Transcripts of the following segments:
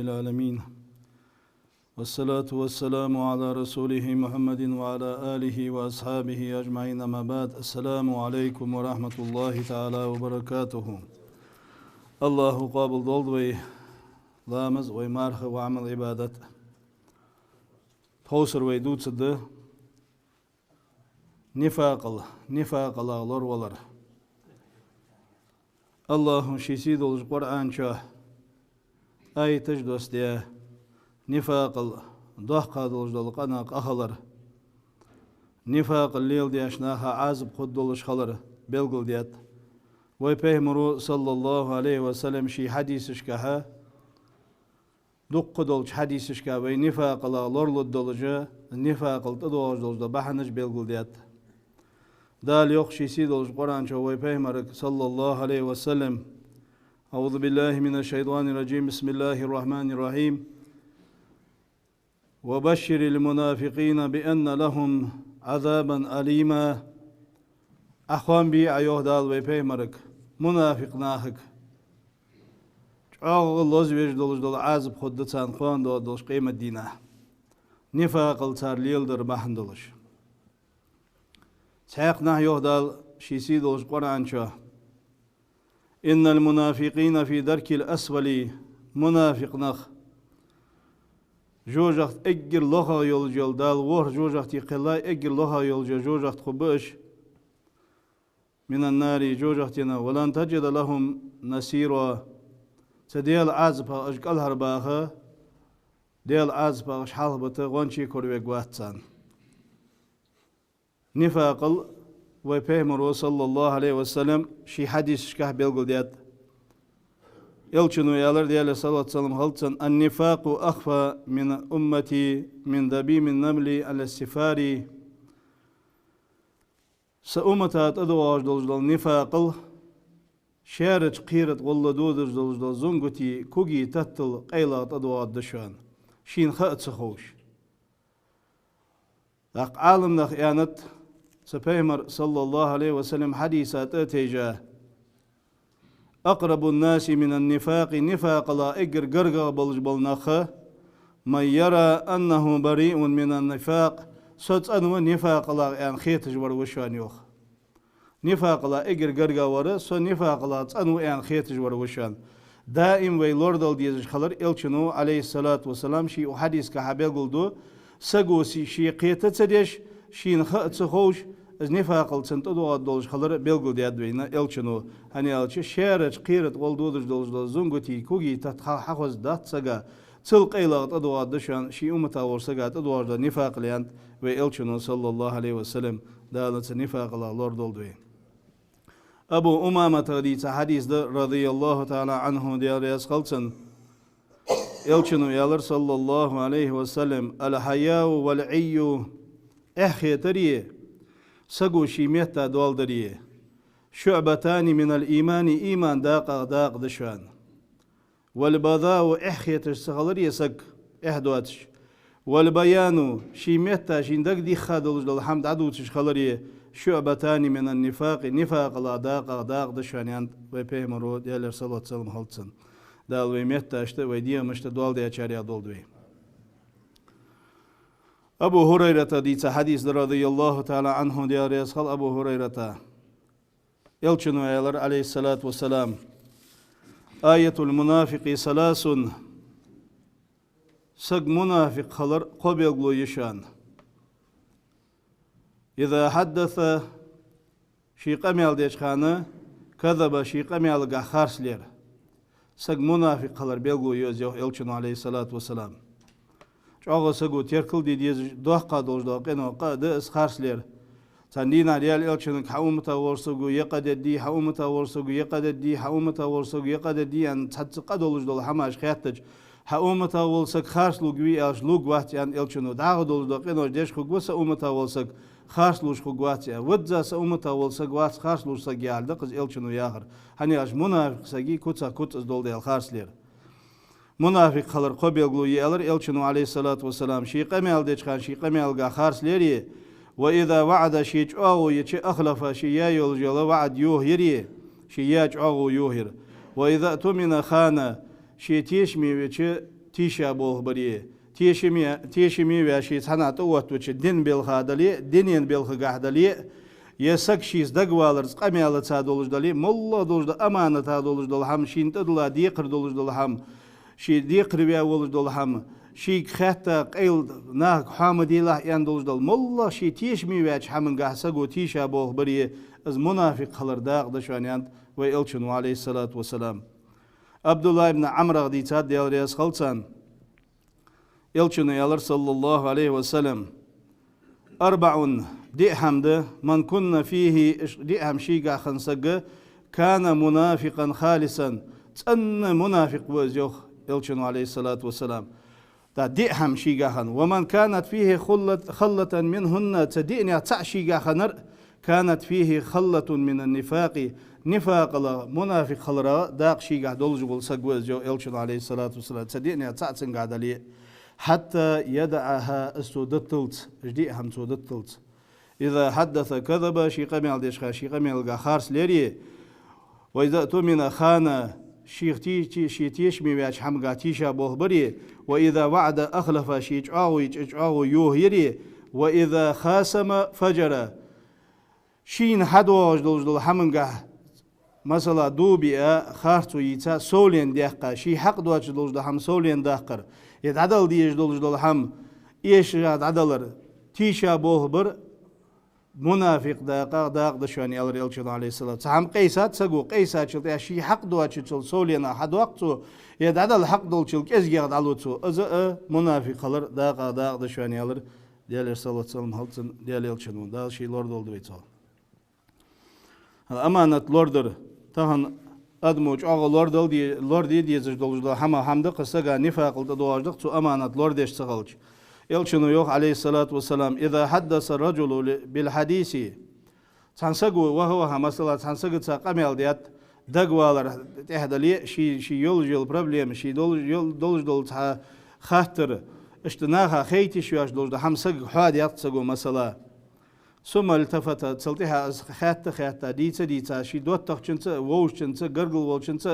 العالمين والصلاة والسلام على رسوله محمد وعلى آله وأصحابه أجمعين أما بعد السلام عليكم ورحمة الله تعالى وبركاته الله قابل دولدوي لامز ويمارخ وعمل عبادة توسر ويدود سد نفاق الله لور ولر الله شيسيد القرآن شاه أي تجدوس ديا نفاق ضحق دول قناق أخلر نفاق الليل دي أشناها عازب خدولش خلر بلغل ديات ويبهمرو صلى الله عليه وسلم شي حديثش كها دق دولش حديثش كها وي نفاق الله لورلد دولجا نفاق التدوج دولجا بحنج بلغل ديات دال يخشي سيدولش القرآن شو ويبهمرك صلى الله عليه وسلم أعوذ بالله من الشيطان الرجيم بسم الله الرحمن الرحيم وبشر المنافقين بأن لهم عذابا أليما أخوان بي أيوه دال ويبهمرك منافق ناخك أغل لوزويج دولج دول عازب خدتان خوان دولش قيمة دينا نفاق التار ليلدر بحن دولش سحقنا يهدال شيسي دولش قرآن شاه إن المنافقين في درك الأسفل منافق نخ جوجخت أجر لها يلجل دال وور جوجخت يقلاي أجر لها يلجل جوجخت خبش من النار جوجختنا ولن تجد لهم نسيرا تديال عزبها أجقل هرباها ديال عزبها أشحال بتا غنشي كرويق واتسان نفاقل ويبهمرو صلى الله عليه وسلم شي حديث شكاه بيلغل ديات يلچنو يالر ديال صلى الله عليه وسلم هلتن النفاق أخفى من أمتي من دبيم النمل على السفاري سأمتات أدواج دولجدال نفاقل شارج قيرت والله دودج دولجدال زنغتي كوغي تتل قيلات أدواج دشان شين خأت سخوش داق عالم داق يانت سبيمر صلى الله عليه وسلم حديثات أتيجاه أقرب الناس من النفاق نفاق لا إجر قرقا بلج بالنخة من يرى أنه بريء من النفاق سوت أنو نفاق لا يعني خيتج وروشان يوخ نفاق لا إجر قرقا ورا سو نفاق لا أنو يعني خيتج وروشان دائم ويلوردل ديزج خلر إلشنو عليه الصلاة والسلام شي وحديث كحبيل قلدو سقوسي شي قيتة تديش شي نخأت سخوش از نفاقل سنتدو دولش خلر بلغل دياد بينا إلشنو هني ألشي شارج قيرت والدودش دولش دول زنغتي كوغي تتخال حخوز دات سقا تلق إيلاغت أدواد دشان شي أمتا ورسقات أدواد نفاق ليانت وإلشنو صلى الله عليه وسلم دالت نفاق الله دول دوي أبو أمامة حديث رضي الله تعالى عنه ديال يسخلتن إلشنو يالر صلى الله عليه وسلم الحياء والعي إحي تريه سقو شيميتا دول دريه شعبتان من الإيمان إيمان داق دشان والبذاء إحية السغلر يسق إحدواتش والبيان شيميتا شندق دي خادلج الحمد عدوتش خلريه شعبتان من النفاق نفاق لا داق دشان يانت ويبهمرو ديالر صلى الله عليه وسلم هلتسن دال ويميتا اشتا ويديا مشتا دول دي أشاريا دول دوي أبو هريرة ديت حديث رضي الله تعالى عنه ديار يسخل أبو هريرة يلشنو يالر عليه الصلاة والسلام آية المنافق ثلاث سق منافق خلر قبيل يشان إذا حدث شي قميل ديش خانة كذب شي قميل قخارس لير سق منافق خلر بيلغو يوزيو يلشنو عليه الصلاة والسلام شاغو سقو تيركل دي ديز دوحقا دولجدو قينو قاد اسخارسلير تاندينا ريال إلشنك حومتا ورسوغو يقاد دي حومتا ورسوغو يقاد دي حومتا ورسوغو يقاد دي أن تحتقا دولجدو حماش خياتج حومتا ولسك خارسلو قوي أش لوغ واتي أن إلشنو داغو دولجدو قينو جيش خقو سأومتا ولسك خارسلوش خقواتي ودزا سأومتا ولسك وات خارسلوش ساقيال دقز إلشنو ياخر هني أش منافق ساقي كوتا كوتس دول ديال خارسلير منافق خلر قبيل قلو يالر إلشنو عليه الصلاة والسلام شي قميل ديش خان شي قميل قا خارس ليري وإذا وعد شي أو يتشي أخلف شي يلجل وعد يوهري شي ياج أو يوهر وإذا أتمنى خان شي تيشمي ويتشي تيشا بوه بري تيشمي واشي سنات اوت وچ دين بالخادلي دينين بالخغدلي يسك شيز دغوالرز قمياله صادولج دلي مولا دولج امانه تادولج دول هم شين تدلا ديقر دولج دول هم شي ديقر بيا ولج دول هم شي ختا قيل ناك حامدي الله يندولج دول مولا شي تيشمي واش همن غاسغو تيشا بوه بري از منافق خلر داغ دشانيان ويلچن عليه الصلاه والسلام عبد الله بن عمرو دي تاد ديال رياس خلصان يلچن يالر صلى الله عليه وسلم 4 دئهم من كنا فيه دئهم شيغا خنسق كان منافقا خالصا تن منافق وزيوخ يلچن عليه الصلاة والسلام دا دئهم شيغا خن ومن كانت فيه خلة منهن تدئني تع شيغا خنر كانت فيه خلة من النفاق نفاق منافق خلرا داق شيغا دولج بولسق وزيوخ يلچن عليه الصلاة والسلام تدئني تع تنقادلي حتى يدعها استودتلت جديهم سودتلت إذا حدث كذب شي قميل ديشخا شي قميل غخارس ليري وإذا تؤمن خانة شي تيشمي وياش حمقا تيشا بوهبري وإذا وعد أخلف شي اجعاو يوهيري وإذا خاسم فجر شين حدوج دول حمقا مثلا دوبيا خارتو يتا سولين ديقا شي حق دوج دول هم سولين داقر يتعدل ديش دول هم إيش عدلر تيشا بوهبر منافق داق دشواني الله يلچن عليه الصلاة هم قيسات سقو قيسات شلت شي حق دوا شل سولينا حد وقتو يدعدل حق دول شل كزجي عدلوتو از منافق خلر داق دشواني الله ديال صلى الله عليه وسلم هلتن ديال يلچن دا شي لورد oldu بيتو امانت لوردر تهن ادموج اغا لوردل دي لوردي ديزج دولجدا hamda qısaga nifaqılda doğardık tu amanat lordeş sağalç elçinu yok aleyhissalatu vesselam iza haddasa raculu bil hadisi tansagu ve huwa mesela tansagu taqamel diyat dagwalar tehdali şi yol problem şi dol ta khatır işte naha khayti şu yaş dolda hamsag hadiyat sagu mesela ثم التفت تلتها خاطة ديتا شي دوت تخشنت ووشنت غرغل ووشنت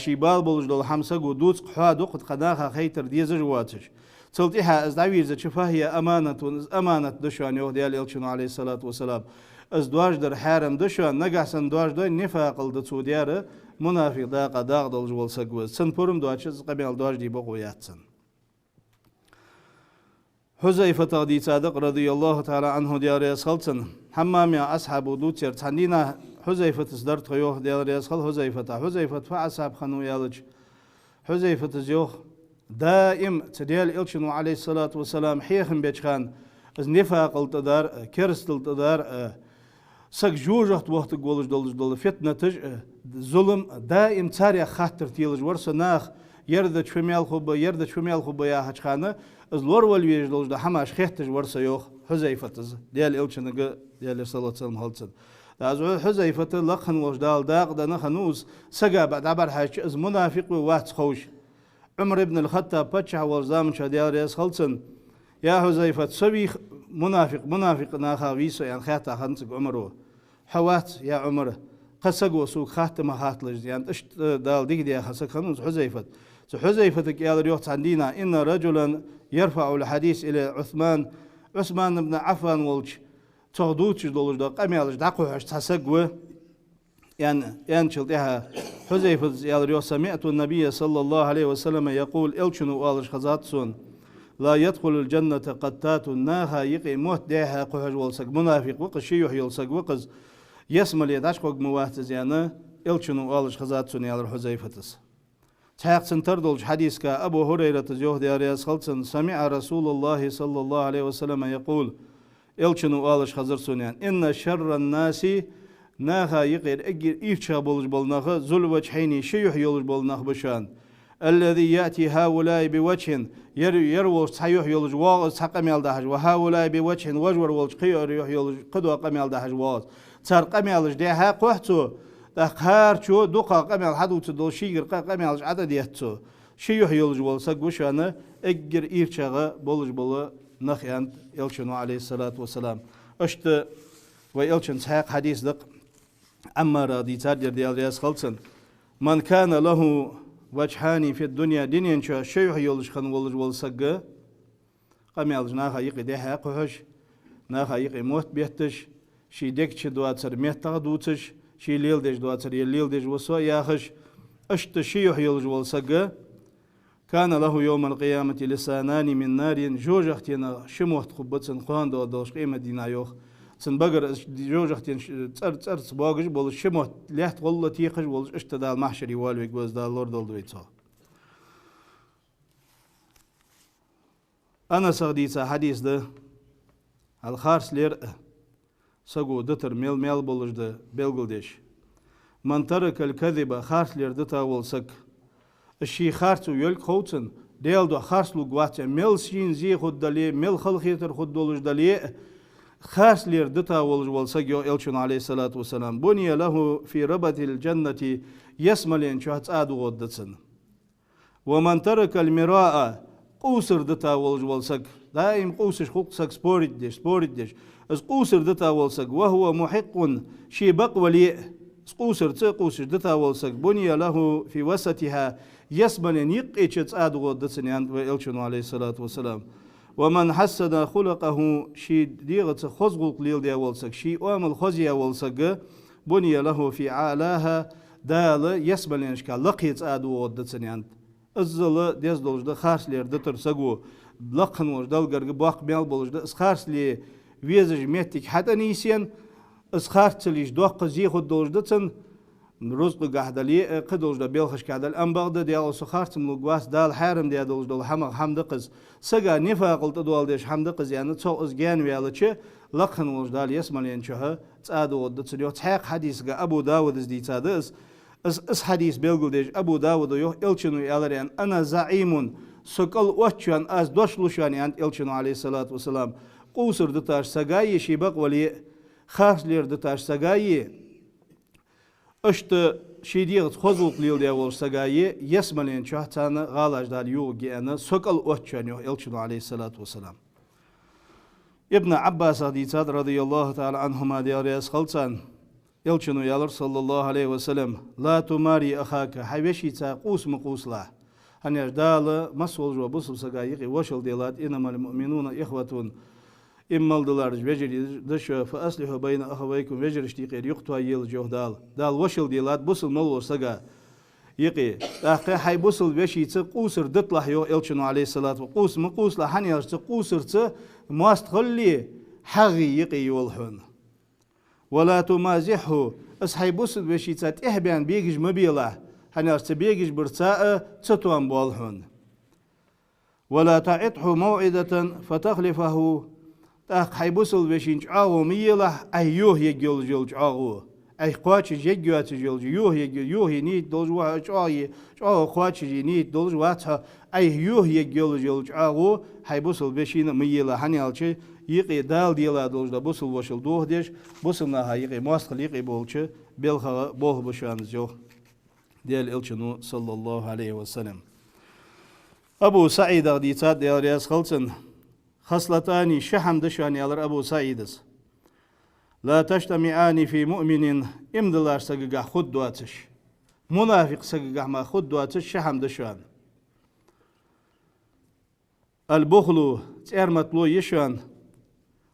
شي بال بولج دول حمسه غدوت قحا دوقت قداها خيتر ديز جواتش تلتها از داويز شفاهيه امانه دشان يو ديال يلچن عليه الصلاه والسلام از دواج در حرم دشان نغاسن دواج دو نفاق قلد تو ديار منافق داق دولج bolsa goz sen porum doaç قبل دواج دي بقوياتسن حذيفة دي صادق رضي الله تعالى عنه ديار يسخلتن حمام يا أصحاب دوتير تندينا حذيفة صدرت خيوه ديار يسخل حذيفة فأصحاب خنو يالج حذيفة زيوخ دائم تديال إلشنو عليه الصلاة والسلام حيخن بيجخان از نفاق التدار كرست التدار سك جوجت وقت قولج دولج فتنة تج ظلم دائم تاريخ خاطر تيلج ورسا ناخ يرد شمال خوب يا حجخانه از لور ولويج دولج هماش خيتج ورسا يوخ حذيفة ديال إلشنو ديال صلى الله عليه وسلم هلتن از حذيفة لقن وجدال داق دنا خنوز سجا بعد عبر حاج از منافق ووات خوش عمر بن الخطاب بتشع والزام شديار يسخلتن يا حذيفة سوي منافق ناخا ويسو يعني خاطا خنسق عمره حوات يا عمر قسقو سوق خاتمه هاتلج يعني اشت دال ديك دي خسق خنوز حذيفة يا ريوت عندنا ان رجلا يرفع الحديث الى عثمان بن عفان ولج تغدوتش دولج دا قميالج داقو هش تسقو يعني شلتها حذيفة يا ريوت سمعت النبي صلى الله عليه وسلم يقول الشنو والج خزاتسون لا يدخل الجنة قتات ناها يقي موت ديها قهج والسق منافق وقز شيوح يلسق وقز يسمى ليداشقوق مواتز يعني الشنو والج خزاتسون يا حذيفتس تحق سنتردولج حديث كا أبو هريرة زيوه ديار يسخلتن سمع رسول الله صلى الله عليه وسلم يقول الشنو والج خزرسون يعني إن شر الناس ناها يقير اجر إيفشا بولج بولناخ ذل وجهين شيوح يولج بولناخ بشان الذي يأتي هؤلاء بوجه يروج صحيح يولج واز حقميل دهج وهؤلاء بوجه وجور ولج قير يولج قدوة قميل دهج واز صار قميلج دها قحتو دقهار شو دقة قميل حدوت دول شيغر قميلج عدد يهتو شيوح يولج ولسق وشانه اجر إيفشا بولج بولا نخيان يلشنو عليه الصلاة والسلام اشت ويلشن صحيح حديث دق أما رادي تاجر ديال رياس خلصن من كان له وجهاني في الدنيا دنيا شو شيء يولش خن ولج ولسق قام يالج ناخا يقي ده حقهش ناخا يقي موت بيتش شي دكش دواتر ميت تغدوتش شي ليل دش دواتر يليل دش وسو ياخش اشت شيء يولج ولسق كان له يوم القيامة لسانان من نار جوجختنا شموت خبتن قان دو دوش قيمة دينا يوخ سن بقر جوجختين تر باقج بول شموت لحت والله تيخج بول اشتدال محشري والويك بوز دال لورد الدويتو أنا سغديتا حديث ده الخارس لير سقو دتر ميل بولج ده بلغلدش من ترك الكذب خارس لير دتا ولسك الشي خارتو يلك خوتن ديل دو خارس لوغواتيا ميل سين زي خود دالي ميل خلخيتر خود دولج دالي خارس لير دتا ولج ولسك يو إلشن عليه الصلاة والسلام بني له في ربط الجنة يسملين شهت آدو غدتسن ومن ترك المراء قوسر دتا ولج ولسك دائم قوسش خلقسك سبوريدش از قوسر دتا ولسك وهو محق شي بقولي قوسر قوسش دتا ولسك بني له في وسطها يسملين يقيتش آدو غدتسن عند إلشن عليه الصلاة والسلام ومن حسن خلقه شي ديغت خزغق ليل دي ولسك شي أمل خزيا ولسك بني له في عالاها دال يسملين شكا لقيت آدو غدتسن عند الزل ديز دولجدا خارس لير دتر سقو لقن وجدال قرق باق ميل بولجدا اسخارس لي ويزج ميتك حتى نيسين اسخارس ليش دوق زيخو دولجدتن رزق قاعدلي قدولجدا بيلخش قاعدل ام بغدا ديال سخارس ملقواس دال حارم ديال دولجدا حمق حمدقز سقا نفاقل تدوال ديش حمدقز يعني تصو ازجان ويالتش لقن وجدال يسملين شها تسادو ودتن يو تحق حديث ابو داود از دي تادس اس حديث بيلغلدش ابو داود يو الچنو يالريان انا زعيم سقل وچان از دوشلوشان عند الچنو عليه الصلاه والسلام قوسر دتاش سغاي شيبق ولي خاص لير دتاش سغاي اشت شيديغ خزوق ليل ديول سغاي يسملين چهتان غالاج دال يوغي انا سقل وچان يو الچنو عليه الصلاه والسلام ابن عباس رضي الله تعالى عنهما دياريس خلصان يلچنو يالر صلى الله عليه وسلم لا تماري أخاك حيوشي تاقوس مقوس لا هنيش دال مسول جو بصل سقايقي وشل ديلات إنما المؤمنون إخوة إما الدلار وجري دشوا فأصلحوا بين أخويكم وجر اشتيقير يقطوا يل جو دال وشل ديلات بصل مولو سقا يقي أخي حي بصل وشي تقوسر دطلح يو يلچنو عليه الصلاة وقوس مقوس لا هنيش تقوسر ماستخلي حغي يقي يولحون ولا تمازحه أصحي بوسد بشيتات إهبان بيجج مبيلة هنرت بيجج برتاء تتوان بالهن ولا تعطه موعدة فتخلفه أخي بوسد بشينج عاو ميلة أيوه يجول جولج عاو أي قواتش يجوات جولج يوه نيت دولج واحد عاو قواتش نيت دولج واتها أيوه يجول جولج عاو هاي بوسد بشين ميلة هنيالشي يقي دال ديلا دولجدا بوسل وشل دوه ديش بوسلنا يقي ماستخل يقي بولش بيلخا بوه بشان زيو ديال الچنو صلى الله عليه وسلم أبو سعيد أغديتات ديال رياس خلصن خصلتاني شحم دشان يالر أبو سعيدس لا تجتمعان في مؤمن امدلار سققع خود دواتش منافق سققع ما خود دواتش شحم دشان البخل تيرمتلو يشان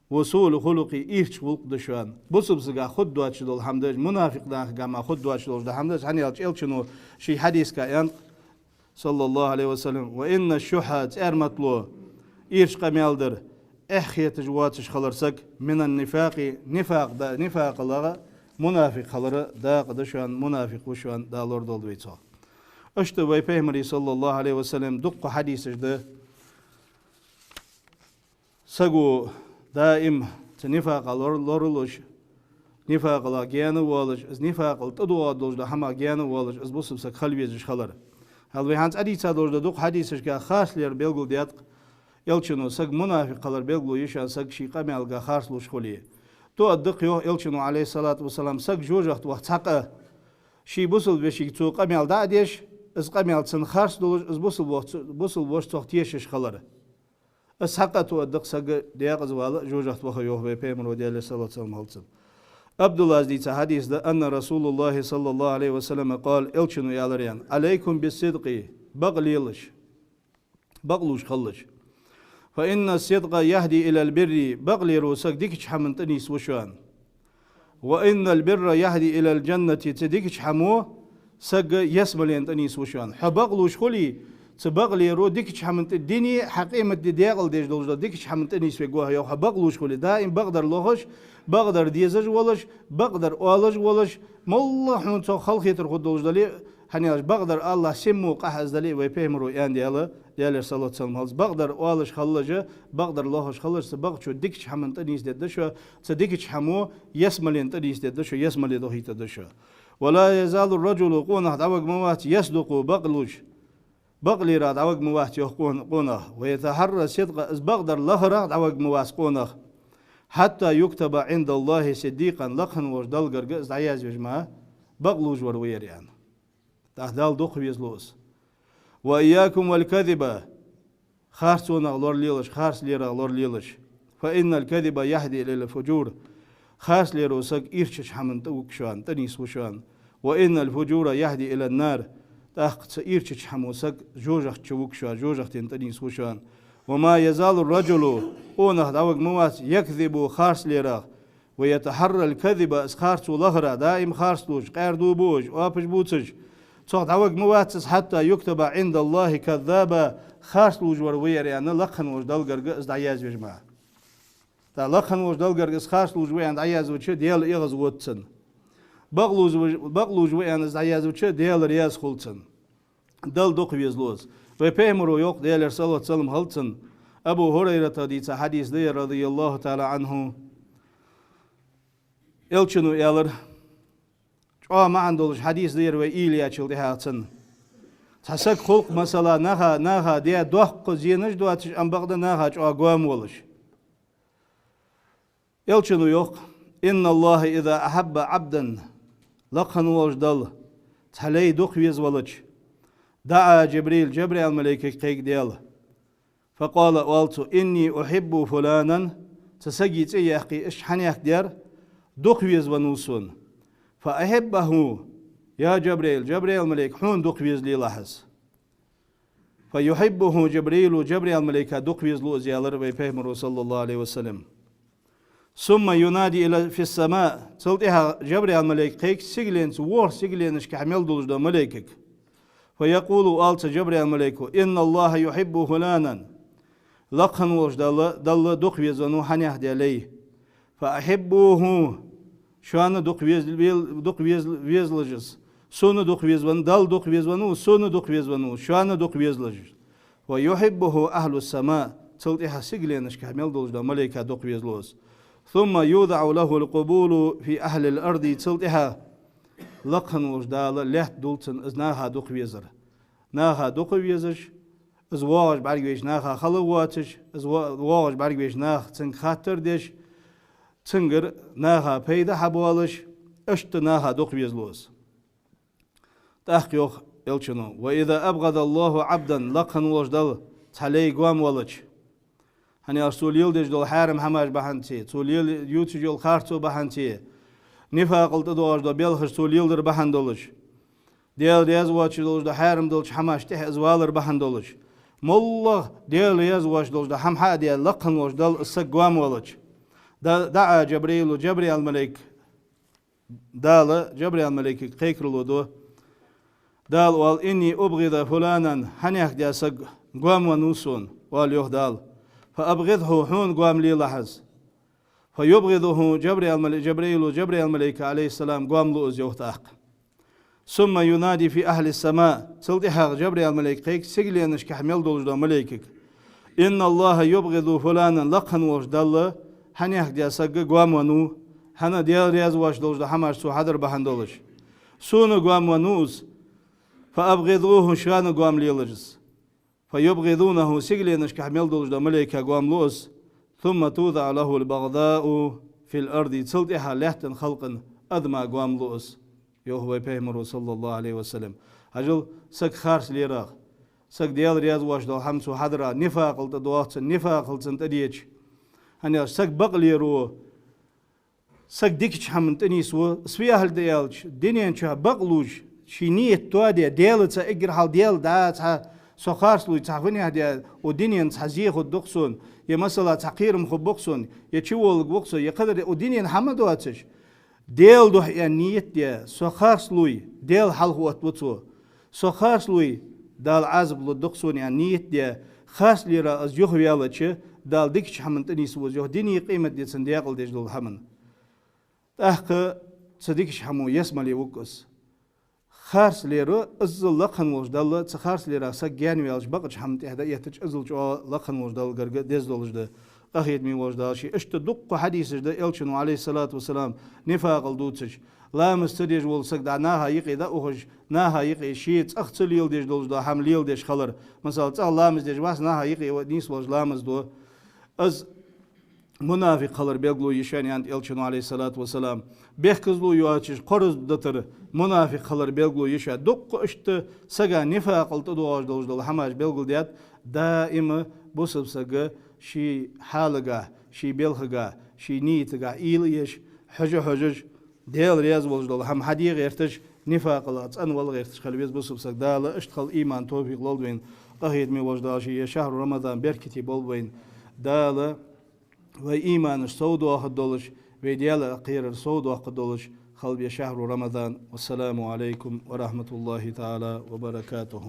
وصول خلقي إيش ولق دشان بصبصقا خد دواتش دول حمدج منافق داخ جماعة خد دواتش دول ده حمدج هني الشنو شي حديث كأن صلى الله عليه وسلم وإن الشحة أرمتلو إيش قميالدر إحيت جواتش خلرسك من النفاق نفاق لغا منافق خلر دا قدشان منافق وشان دا لور دول دويتو اشتو باي پیغمبر صلى الله عليه وسلم دق حديث ده سقو دائم تنفاق لورلوش نفاق لا جيان والج از نفاق تدو دوج ده هما جيان والج از بوسب سك خلويج خلر هل ويهانس ادي تادوج ده دوق حديثش كا خاص لير بيلغل ديات يلچنو سك منافق قلر بيلغلو يشان سك شي قمالغا خاص لوش خولي تو ادق يو يلچنو عليه الصلاه والسلام سك جوجخت وقت حق شي بوسل بشي تو قمال دا ديش از قمال سن خاص دولج از بوسل بوش توختيش خلر السحقة ودق سق دياق زوال جوجت وخيوه بيمر وديال صلى الله عليه وسلم عبد الله ديت حديث ده أن رسول الله صلى الله عليه وسلم قال إلشنو يا لريان عليكم بالصدق بغليلش بغلوش خلش فإن الصدق يهدي إلى البر بغلي روسك ديكش حمن تنيس وشوان وإن البر يهدي إلى الجنة تديكش حمو سق يسمل تنيس وشوان حبغلوش خلي تبغلي رو ديكش حمن الديني حقيمة دياغل ديش دولجا ديكش حمن تنيس وجوها يو حبغلوش خلي دائم بقدر لوهش بقدر ديزج ولش بقدر أولج ولش مالله حمن تو خلق يتر خد دولجا لي هنياش بقدر الله سمو قحز دلي ويبهمرو يعني يلا يلا صلى الله عليه وسلم بقدر أولش خلجه بقدر لوهش خلج سبق شو ديكش حمن تنيس دشوا تديكش حمو يسمل تنيس دشوا يسمل دوهيت دشوا ولا يزال الرجل قونه دعوق موات يصدق بقلوش بغلي راد عوج موات يقون قونه ويتحرى صدق از بقدر لهرا عوج مواس قونه حتى يكتب عند الله صديقا لقن وجدل قرقز عياز يجمع بغلوج وروير يعني تهدال دوخ يزلوس وإياكم والكذبة خارسونا لور ليلش خارس ليرا لور ليلش فإن الكذب يهدي إلى الفجور خارس ليروسك إرشش حمن توكشان تنيس وشان وإن الفجور يهدي إلى النار تأخذ إيرتش حموسك جوجخ تشوكشا جوجخ تنتنيس وشان وما يزال الرجل أونه دعوق موات يكذب خارس ليرا ويتحرى الكذب خارس لهرا دائم خارس لوج غير دوبوج وابش بوتج صح دعوق موات حتى يكتب عند الله كذابا خارس لوج وروير يعني لقن وج دلقر دعياز يجمع تا لقن وج دلقر خارس لوج وين دعياز وش ديال إغز وتسن بغلوج وين دعياز وش ديال رياز خلتسن دل دوق يزلوز وبيمرو يوق ديال صلى الله عليه وسلم هلتسن أبو هريرة ديت حديث دي رضي الله تعالى عنه إلشنو يالر ما عندوش حديث دير وإيليا تشل دهاتن تحسك خلق مثلا نها دي دوق زينش دواتش أم بغدا نها قوام ولش إلشنو يوق إن الله إذا أحب عبدا لقن وجدل تحلي دوق يزولش دعا جبريل الملائكة قيق ديال فقال والتو إني أحب فلانا تسجيت إياقي إش حنياك دير دوخويز ونوسون فأحبه يا جبريل الملائكة حون دوخويز لي لحظ فيحبه جبريل الملائكة دوخويز لو زيالر ويفهمر صلى الله عليه وسلم ثم ينادي إلى في السماء تلتها جبريل الملائكة قيق سيجلين إش كحمل دولج دا ملائكة فيقول آلت جبريل الملائكة إن الله يحب فلانا لقن وش دل دوخ ويزنو حنيه دليه فأحبوه شان دوخ ويزلجس سون دوخ ويزون دل دوخ ويزونو سون دوخ ويزونو شان دوخ ويزلجس ويحبه أهل السماء تلتها سيجلينش كامل دولج دا ملائكة دوخ ويزلوس ثم يوضع له القبول في أهل الأرض تلتها لقن وجدال لحت دولتن از ناها دوخ ويزر ناها دوخ ويزش از واج برگویش ناها خلواتش از واج برگویش ناخ تنگ خاطر ديش تنگر ناها پیدا حبوالش اشت ناها دوخ ويزلوس تحقيق الچنو وإذا أبغض الله عبدا لقن وجدال تحلي قوام ولش هني رسول يلدج دول حارم هماش بحنتي رسول يوتج يول خارتو بحنتي نفاق التدوار دا بيلخش تول يلدر بحن دولش ديال يزواج دولش دا حارم دولش حماش تح ازوالر بحن دولش مالله ديال يزواج دولش دا حمحا ديال لقن وش دل السقوام ولش دعا جبريل الملك دال جبريل الملك قيكرلو دو دال وال إني أبغض فلانا حنيخ ديال سقوام ونوسون وال يهدال فأبغضه حون قوام لي لحظ فيبغضه جبريل الملائكة عليه السلام قام لؤز يوتاق ثم ينادي في أهل السماء تلتحق جبريل الملائكة سيجلينش كحمل دولج ملائكة إن الله يبغض فلانا لقن وجدل حنيح ديا سق قام ونو حنا ديال رياز واش دولج حماش سو حضر بحن دولج سون قام ونوز فأبغضوه شان قام ليلجز فيبغضونه سيجلينش كحمل دولج ملائكة قام لؤز ثم توضع له البغضاء في الأرض تلتها لحتن خلقا أدمى قوام لؤس يوهو بيهمر صلى الله عليه وسلم أجل سك خارس ليراغ سك ديال رياض واش دو حمسو حضرا نفاق التدوات نفاق التنتديج هنيا سك بقليرو سك ديكش حمنت أنيسو سويا هل ديالش دنيا شها بقلوج شي نيت توادي ديالت إجر حال ديال دات سخارس لوي تعفني هدي ودنيا تحزيه الدقسون يا مثلا تحقير مخبقسون يا تشول بقسون يا قدر ودنيا حمد واتش ديال دوح يعني نيت دي سخارس لوي ديال حال هو توتو سخارس لوي دال عزب للدقسون يعني نيت دي خاص ليرا از يوخ ويالتش دال ديكش حمنت أنيسو يوخ دنيا قيمة دي سندياقل ديج دول حمن أحق صديقش حمو يسمى لي وكس خارس ليرو أزل لقن وجدال تخارس ليرا سجيان ويالش بقش حمت إحدى يتج أزل جو لقن وجدال قرق ديز دولج ده أخيد مي وجدال شيء اشتدق حديث ده إلشنو عليه الصلاة والسلام نفاق الدوتش لا مستديج والسك دا ناها يقي دا أخج ناها يقي شيء أختل يل ديج دولج ده حمل يل ديج خلر مثلا الله مزديج واس ناها يقي ونيس وج لامز دو أز منافق خلر بيقولوا يشاني عند إلشنو عليه الصلاة والسلام بيحكزلو يواتش قرز دتر منافق خلر بيقولوا يشا دق اشت سجا نفاق التدواج دوج دول حماش بيقول ديات دائما بوسب سجا شي حالجا شي بيلخجا شي نيتجا إيليش حجج ديال رياز بولج دول هم حدي غيرتش نفاق الله أن والله غيرتش خلبيز بوسب سج دال اشتخل إيمان توفيق لولوين قهيد مي وجدال شي شهر رمضان بركتي بولوين دال وإيمان الصود واحد دولش ويديال أقير الصود واحد دولش خلبي شهر رمضان والسلام عليكم ورحمة الله تعالى وبركاته.